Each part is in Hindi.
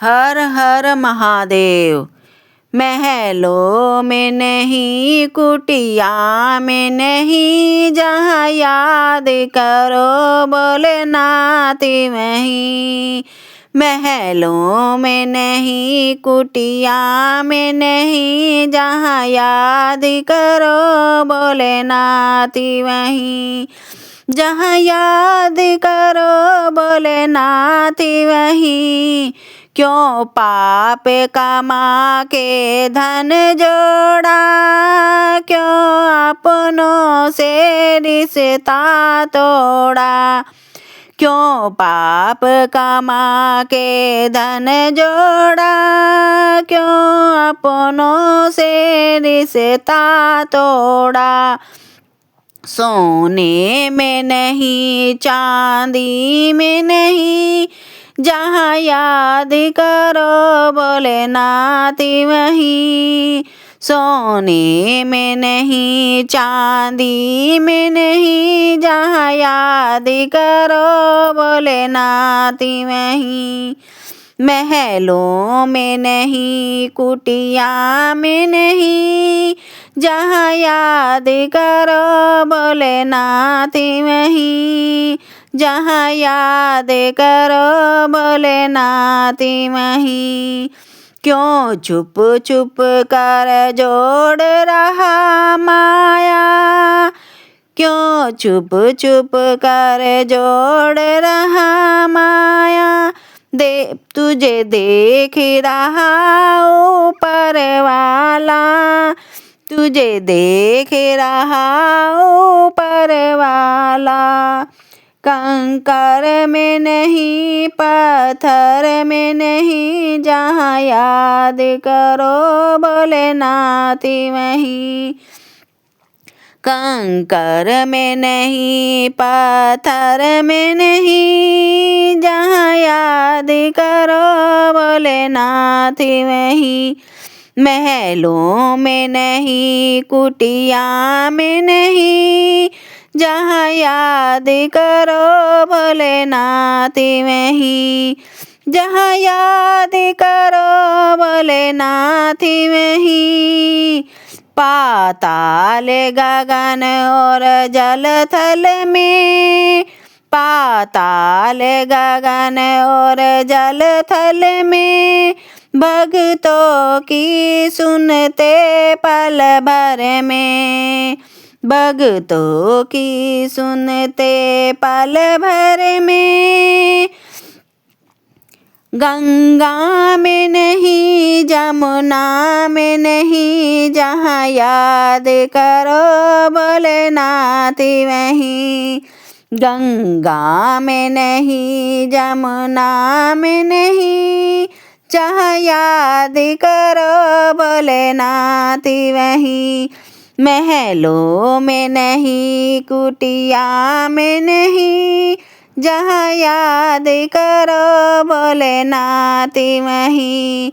हर हर महादेव। महलों में नहीं, कुटिया में नहीं, जहाँ याद करो भोलेनाथ वहीं। महलों में नहीं, कुटिया में नहीं, जहाँ याद करो भोलेनाथ वहीं। जहाँ याद करो भोलेनाथ वहीं। क्यों पाप कमा के धन जोड़ा, क्यों अपनों से रिश्ता तोड़ा। क्यों पाप कमा के धन जोड़ा, क्यों अपनों से रिश्ता तोड़ा। सोने में नहीं, चांदी में नहीं, जहाँ याद करो भोलेनाथ वहीं। सोने में नहीं, चांदी में नहीं, जहाँ याद करो भोलेनाथ वहीं। महलों में नहीं, कुटिया में नहीं, जहाँ याद करो भोलेनाथ वहीं। जहाँ याद करो भोलेनाथ वहीं। क्यों चुप चुप कर जोड़ रहा माया, क्यों चुप चुप कर जोड़ रहा माया। तुझे देख रहा ऊपर वाला, तुझे देख रहा ऊपर वाला। कंकर में नहीं, पत्थर में नहीं, जहाँ याद करो भोलेनाथ वहीं। कंकर में नहीं, पत्थर में नहीं, जहाँ याद करो भोलेनाथ वहीं। महलों में नहीं, कुटिया में नहीं, जहाँ याद करो भोलेनाथ वहीं। जहाँ याद करो भोलेनाथ वहीं। पाताल गगन और जल थल में, पाताल गगन और जल थल में, भक्तों की सुनते पल भर में। भक्तों की सुनते पल भर में। गंगा में नहीं, जमुना में नहीं, जहाँ याद करो भोलेनाथ वहीं। गंगा में नहीं, जमुना में नहीं, जहाँ याद करो भोलेनाथ वहीं। महलों में नहीं, कुटिया में नहीं, जहाँ याद करो भोलेनाथ वहीं।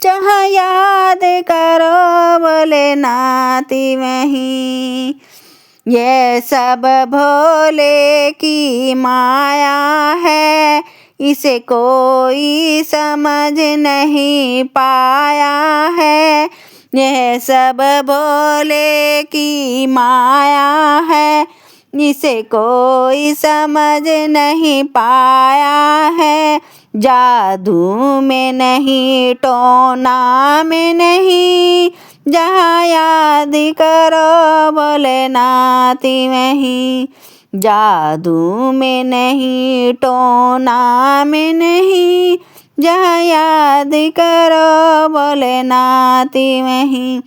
जहाँ याद करो भोलेनाथ वहीं। ये सब भोले की माया है, इसे कोई समझ नहीं पाया है। यह सब भोले की माया है, इसे कोई समझ नहीं पाया है। जादू में नहीं, टोना में नहीं, जहाँ याद करो भोलेनाथ वहीं। जादू में नहीं, टोना में नहीं, जहाँ याद करो भोलेनाथ वहीं।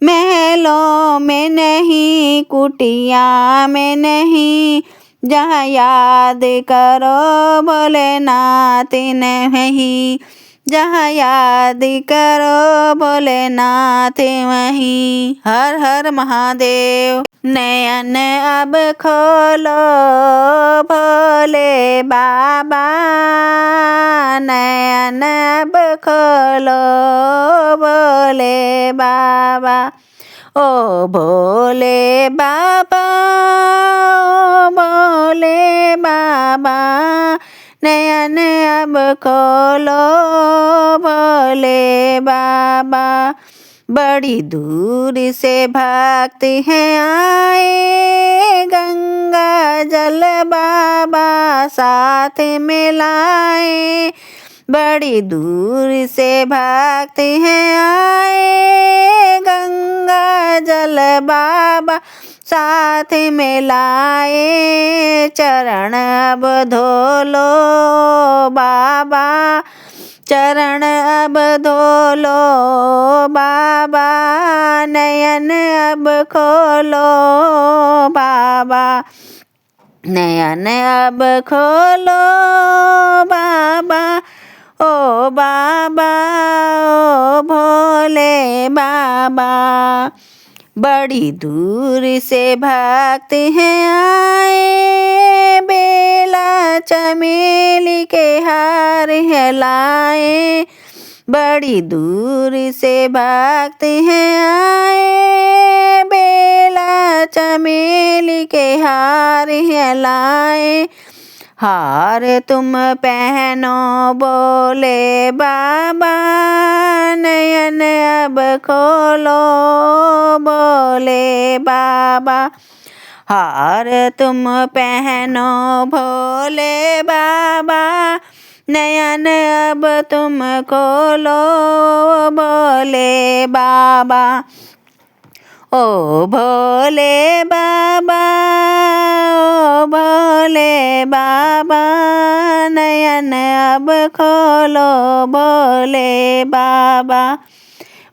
महलों में नहीं, कुटिया में नहीं, जहाँ याद करो भोलेनाथ वहीं। जहाँ याद करो भोलेनाथ वहीं। हर हर महादेव। नयन अब खोलो भोले बाबा, नयन अब खोलो भोले बाबा। ओ भोले बाबा, ओ भोले बाबा, नयन अब खोलो भोले बाबा। बड़ी दूर से भक्त हैं आए, गंगा जल बाबा साथ में लाए। बड़ी दूर से भक्त हैं आए, गंगा जल बाबा साथ में लाए। चरण अब धो लो बाबा, चरण अब धो लो बाबा, नयन अब खोलो बाबा, नयन अब खोलो बाबा। ओ बाबा ओ भोले बाबा। बड़ी दूर से भक्त हैं आए, बेला चमेली के हार है लाए। बड़ी दूर से भक्त हैं आए, बेला चमेली के हार है लाए। हार तुम पहनो बोले बाबा, नयन अब खोलो बोले बाबा। हार तुम पहनो भोले बाबा, नयन अब तुम खोलो बोले बाबा। ओ भोले बाबा ओ भोले बाबा, नयन अब खोलो भोले बाबा।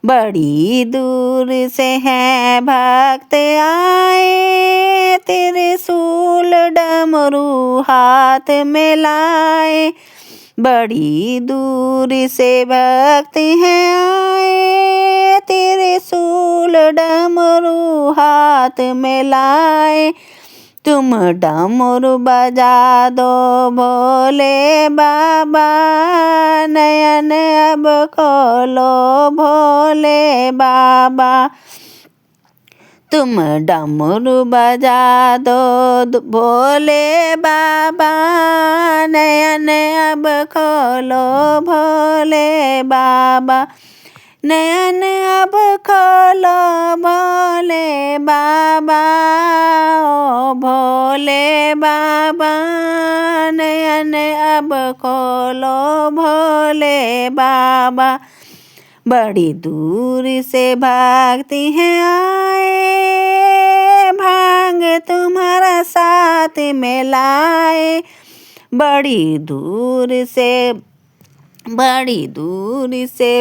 बड़ी दूर से है भक्त आए, त्रिशूल डमरू हाथ में लाए। बड़ी दूर से भक्त हैं आए, त्रिशूल डमरू हाथ में लाए। तुम डमरू बजा दो भोले बाबा, नयन अब खोलो भोले बाबा। तुम डमरू बजा दो भोले बाबा, नयन अब खोलो भोले बाबा। नयन अब खोलो भोले बाबा, ओ भोले बाबा। नयन अब खोलो भोले बाबा। बड़ी दूर से भक्ति हैं आए, भांग तुम्हारा साथ में लाए। बड़ी दूर से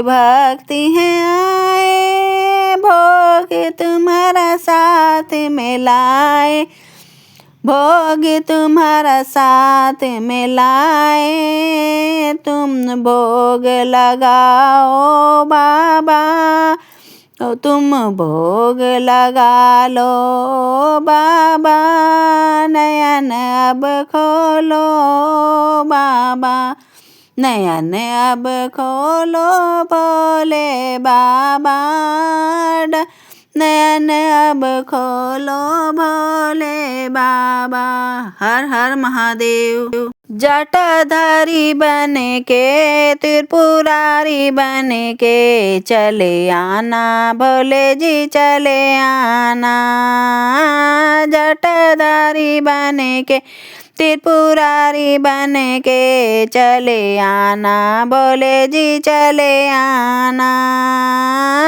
भक्ति हैं आए, भोग तुम्हारा साथ में लाए। भोग तुम्हारा साथ में लाए, तुम भोग लगाओ बाबा। तुम भोग लगा लो बाबा, नयन अब खोलो बाबा। नयन अब खोलो भोले बाबा, नयन अब खोलो भोले बाबा। हर हर महादेव। जटाधारी बन के त्रिपुरारी बन के चले आना भोले जी चले आना। जटाधारी बन के त्रिपुरारी बन के चले आना भोले जी चले आना।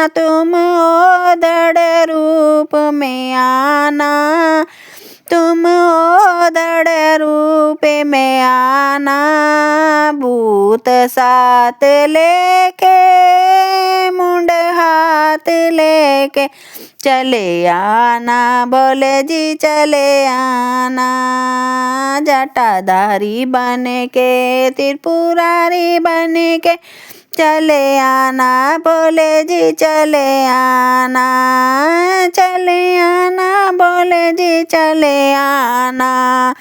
तुम ओदड़ रूप में आना, तुम ओदड़ रूप में आना। भूत साथ लेके मुंड हाथ लेके चले आना भोले जी चले आना। जटाधारी बन के त्रिपुरारी बन के चले आना भोले जी चले आना। चले आना भोले जी चले आना।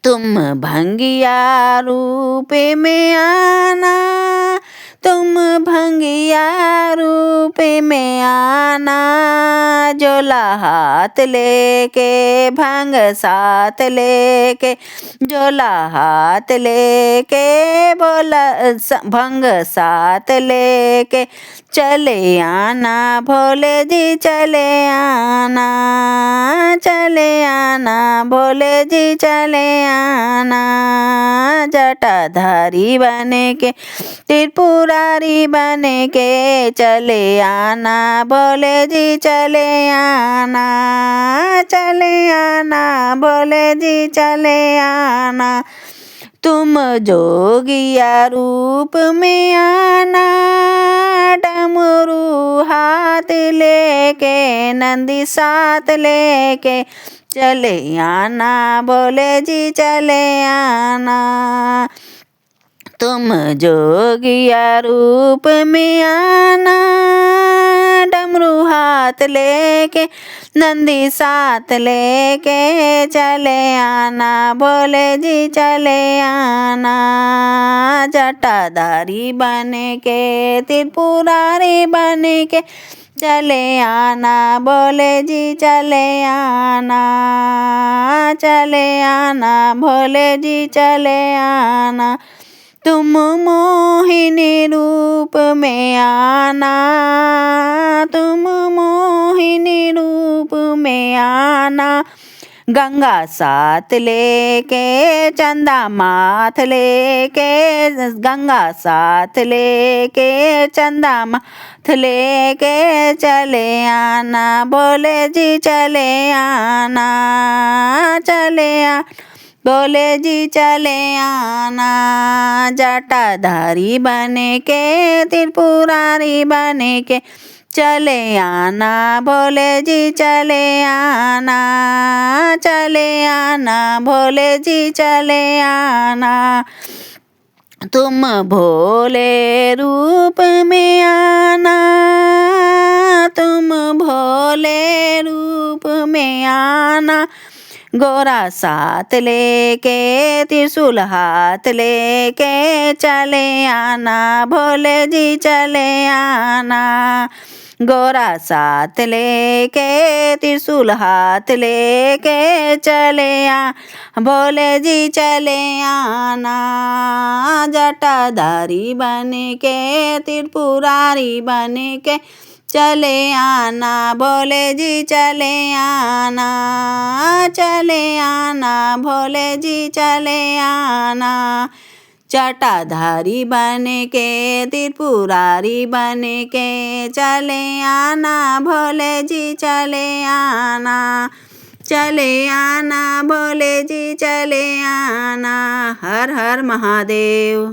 तुम भंगिया रूप में आना, तुम भंगिया रूप रूप में आना, झोला हाथ लेके भंग साथ लेके, झोला हाथ लेके बोला भंग साथ लेके, चले आना भोले जी चले आना, चले आना भोले जी चले आना। जटाधारी बने के त्रिपुरारी बने के, चले आना भोले जी चले आना, चले आना भोले जी चले आना। तुम जोगिया रूप में आना, डमरू हाथ लेके नंदी साथ लेके, चले आना भोले जी चले आना। तुम जोगिया रूप में आना, डमरू हाथ लेके नंदी साथ लेके, चले आना भोले जी चले आना। जटाधारी बने के त्रिपुरारी बने के, चले आना भोले जी चले आना, चले आना भोले जी चले आना। तुम मोहिनी रूप में आना, तुम मोहिनी रूप में आना, गंगा साथ लेके चंदा माथ लेके, गंगा साथ लेके चंदा माथ लेके, चले आना भोले जी चले आना, चले आना भोले जी चले आना। जटाधारी बने के त्रिपुरारी बने के, चले आना भोले जी चले आना, चले आना भोले जी चले आना। तुम भोले रूप में आना, तुम भोले रूप में आना, गोरा साथ लेके त्रिशूल हाथ लेके, चले आना भोले जी चले आना। गोरा साथ लेके त्रिशूल हाथ लेके, चले आना भोले जी चले आना। जटाधारी बने के त्रिपुरारी बने के, चले आना भोले जी चले आना, चले आना भोले जी चले आना। जटाधारी बने के त्रिपुरारी बने के, चले आना भोले जी चले आना, चले आना भोले जी चले आना। हर हर महादेव।